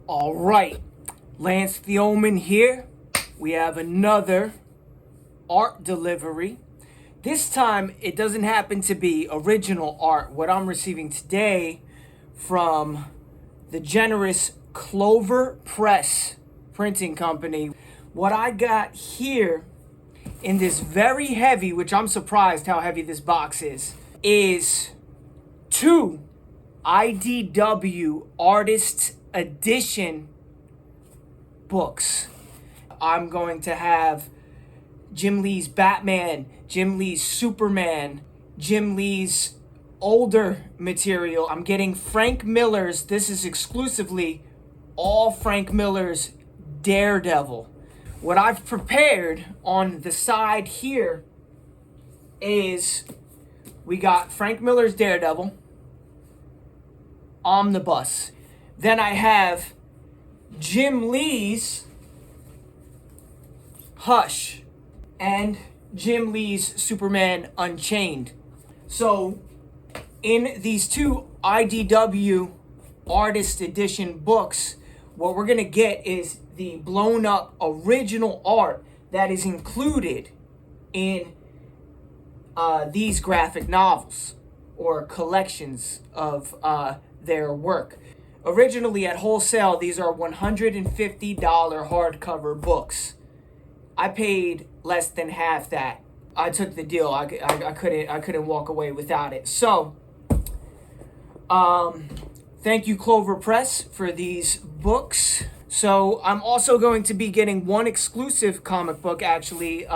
All right, Lance the Omen here. We have another art delivery. This time, it doesn't happen to be original art. What I'm receiving today from the generous Clover Press printing company. What I got here in this very heavy, which I'm surprised how heavy this box is two IDW Artist Edition books. I'm going to have Jim Lee's Batman, Jim Lee's Superman, Jim Lee's older material. I'm getting Frank Miller's, this is exclusively all Frank Miller's Daredevil. What I've prepared on the side here is we got Frank Miller's Daredevil, Omnibus. Then I have Jim Lee's Hush and Jim Lee's Superman Unchained. So in these two IDW Artist Edition books, what we're going to get is the blown up original art that is included in these graphic novels or collections of their work. Originally at wholesale, these are $150 hardcover books. I paid less than half that. I took the deal. I couldn't walk away without it. So, thank you Clover Press for these books. So I'm also going to be getting one exclusive comic book actually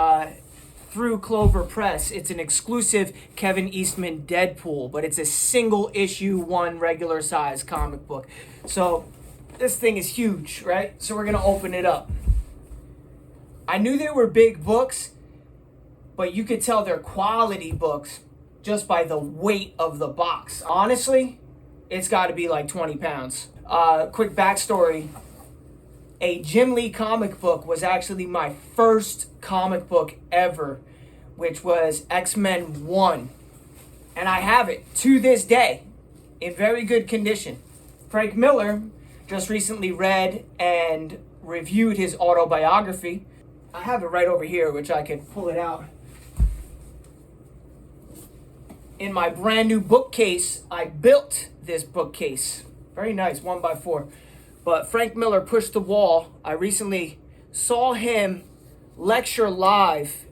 through Clover Press. It's an exclusive Kevin Eastman Deadpool, but it's a single issue, one regular size comic book. So this thing is huge, right? So we're gonna open it up. I knew they were big books, but you could tell they're quality books just by the weight of the box. Honestly, it's gotta be like 20 pounds. Quick backstory. A Jim Lee comic book was actually my first comic book ever, which was X-Men 1. And I have it to this day in very good condition. Frank Miller just recently read and reviewed his autobiography. I have it right over here, which I can pull it out. In my brand new bookcase, I built this bookcase. Very nice, 1x4. But Frank Miller pushed the wall. I recently saw him lecture live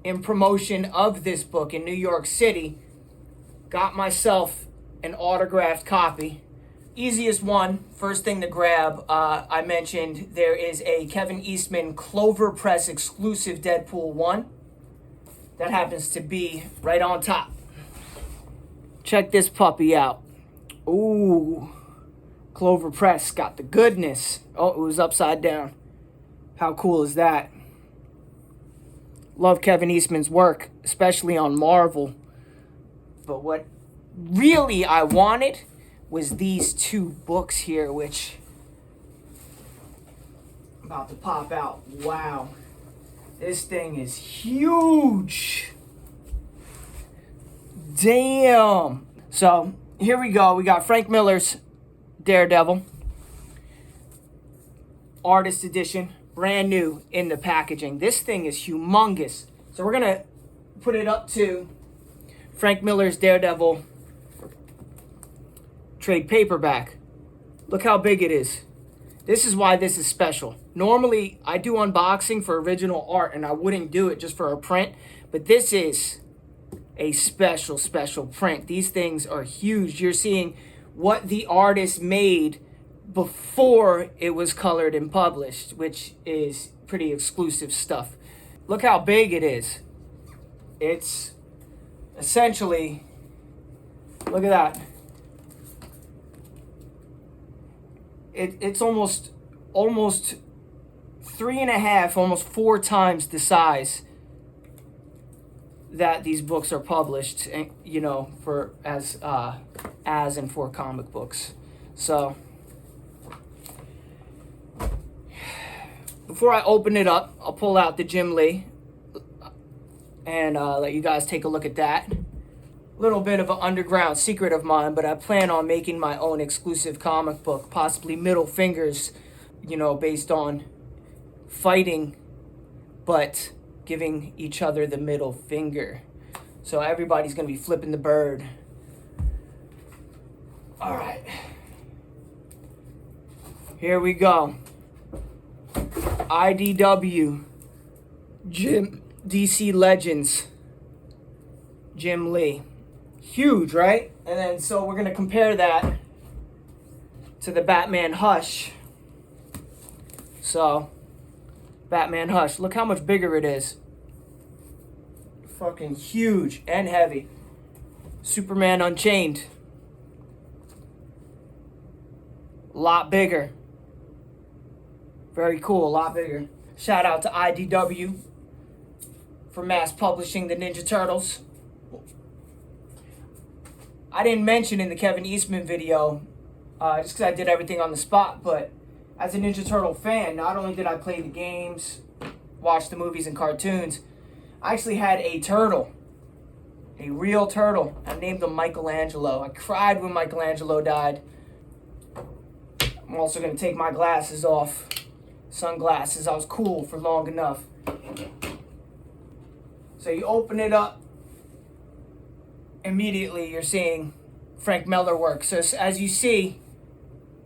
in promotion of this book in New York City. Got myself an autographed copy. Easiest one, first thing to grab. I mentioned there is a Kevin Eastman Clover Press exclusive Deadpool 1. That happens to be right on top. Check this puppy out. Ooh. Clover Press got the goodness. Oh, it was upside down. How cool is that? Love Kevin Eastman's work, especially on Marvel. But what really I wanted was these two books here, which I'm about to pop out. Wow. This thing is huge. Damn. So here we go. We got Frank Miller's Daredevil Artist Edition, brand new in the packaging. This thing is humongous. So we're gonna put it up to Frank Miller's Daredevil trade paperback. Look how big it is. This is why this is special. Normally I do unboxing for original art and I wouldn't do it just for a print, but this is a special print. These things are huge. You're seeing what the artist made before it was colored and published, which is pretty exclusive stuff. Look how big it is. It's essentially, look at that. It's almost 3.5, almost 4 times the size that these books are published, you know, for as and for comic books. So before I open it up, I'll pull out the Jim Lee and let you guys take a look at that. little bit of an underground secret of mine, but I plan on making my own exclusive comic book, possibly Middle Fingers, you know, based on fighting, but giving each other the middle finger. So everybody's going to be flipping the bird. All right. Here we go. IDW. DC Legends. Jim Lee. Huge, right? And then, so we're going to compare that to the Batman Hush. So, Batman Hush. Look how much bigger it is. Fucking huge and heavy. Superman Unchained. A lot bigger. Very cool, a lot bigger. Shout out to IDW for mass publishing the Ninja Turtles. I didn't mention in the Kevin Eastman video, just because I did everything on the spot, but as a Ninja Turtle fan, not only did I play the games, watch the movies and cartoons, I actually had a turtle. A real turtle. I named him Michelangelo. I cried when Michelangelo died. I'm also going to take my glasses off. Sunglasses. I was cool for long enough. So you open it up. Immediately you're seeing Frank Miller work. So as you see,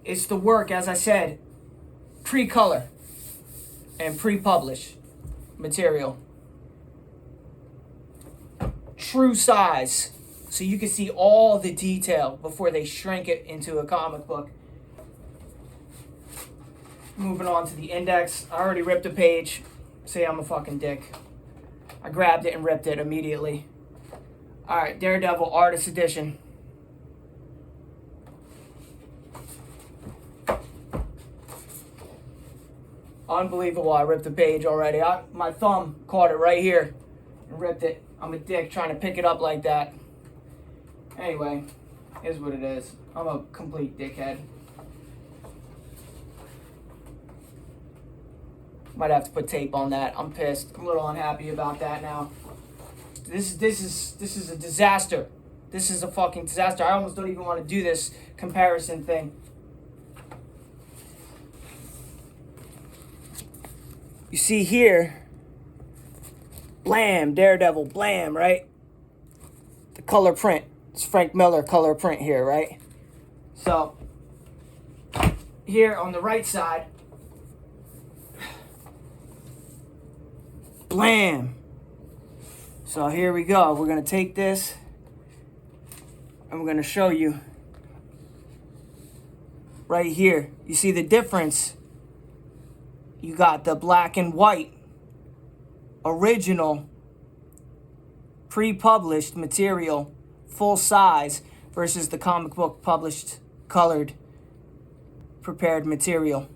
it's the work, as I said, pre-color and pre-publish material. True size. So you can see all the detail before they shrink it into a comic book. Moving on to the index. I already ripped a page. Say I'm a fucking dick. I grabbed it and ripped it immediately. Alright, Daredevil Artist Edition. Unbelievable, I ripped the page already. My thumb caught it right here and ripped it. I'm a dick trying to pick it up like that. Anyway, is what it is. I'm a complete dickhead. Might have to put tape on that. I'm pissed. I'm a little unhappy about that now. This is a disaster. This is a fucking disaster. I almost don't even want to do this comparison thing. You see here, blam, Daredevil, blam, right? The color print. It's Frank Miller color print here, right? So, here on the right side, blam. So here we go. We're going to take this and we're going to show you right here. You see the difference? You got the black and white original pre-published material, full size, versus the comic book published colored prepared material.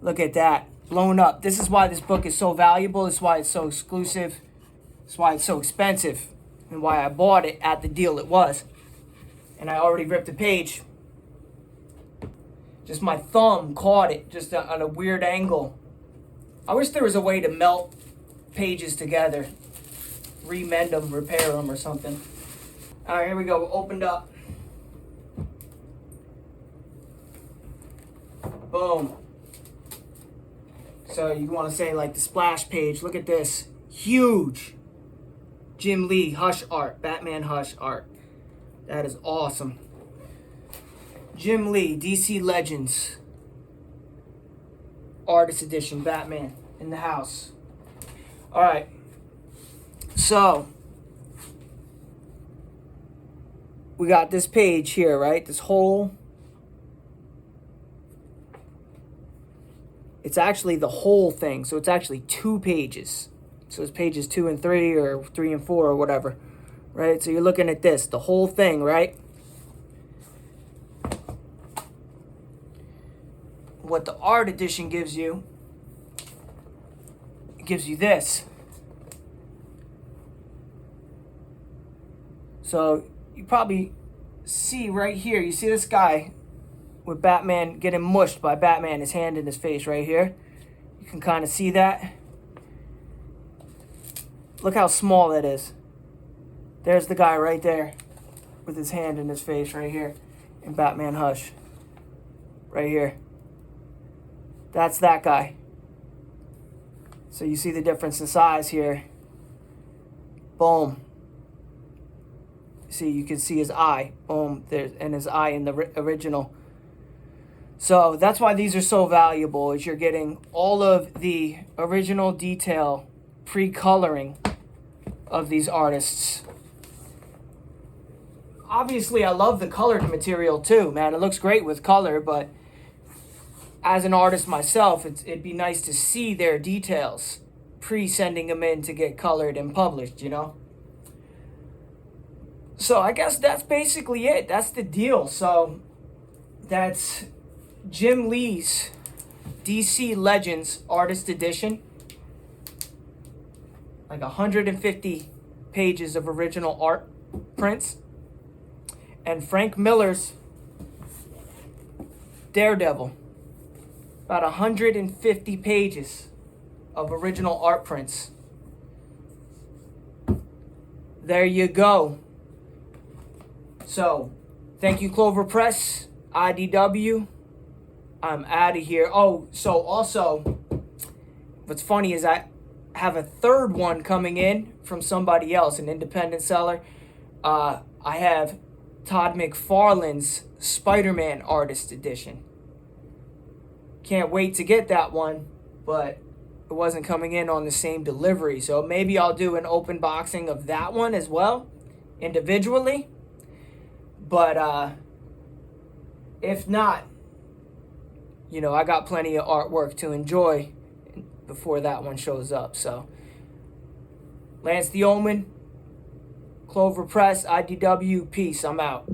Look at that. Blown up. This is why this book is so valuable. This is why it's so exclusive. This is why it's so expensive. And why I bought it at the deal it was. And I already ripped the page. Just my thumb caught it just on a weird angle. I wish there was a way to melt pages together. Remend them, repair them or something. Alright, here we go. Opened up. Boom. So you want to say like the splash page. Look at this. Huge. Jim Lee Hush art. Batman Hush art. That is awesome. Jim Lee, DC Legends. Artist Edition, Batman in the house. Alright. So, we got this page here, right? This whole... It's actually the whole thing. So it's actually 2 pages. So it's pages 2 and 3 or 3 and 4 or whatever. Right? So you're looking at this. The whole thing, right? What the art edition gives you, it gives you this. So you probably see right here, you see this guy with Batman getting mushed by Batman, his hand in his face right here. You can kind of see that. Look how small that is. There's the guy right there with his hand in his face right here in Batman Hush. Right here. That's that guy. So you see the difference in size here. Boom. See, you can see his eye. Boom. There's, and his eye in the original. So that's why these are so valuable, is you're getting all of the original detail pre-coloring of these artists. Obviously, I love the colored material too, man. It looks great with color, but as an artist myself, it'd be nice to see their details pre-sending them in to get colored and published, you know? So I guess that's basically it. That's the deal. So that's Jim Lee's DC Legends Artist Edition. Like 150 pages of original art prints. And Frank Miller's Daredevil. About 150 pages of original art prints. There you go. So, thank you, Clover Press, IDW. I'm out of here. Oh, so also, what's funny is I have a third one coming in from somebody else, an independent seller. I have Todd McFarlane's Spider-Man Artist Edition. Can't wait to get that one, but it wasn't coming in on the same delivery. So maybe I'll do an open boxing of that one as well, individually. But if not, you know, I got plenty of artwork to enjoy before that one shows up. So Lance the Omen, Clover Press, IDW, peace. I'm out.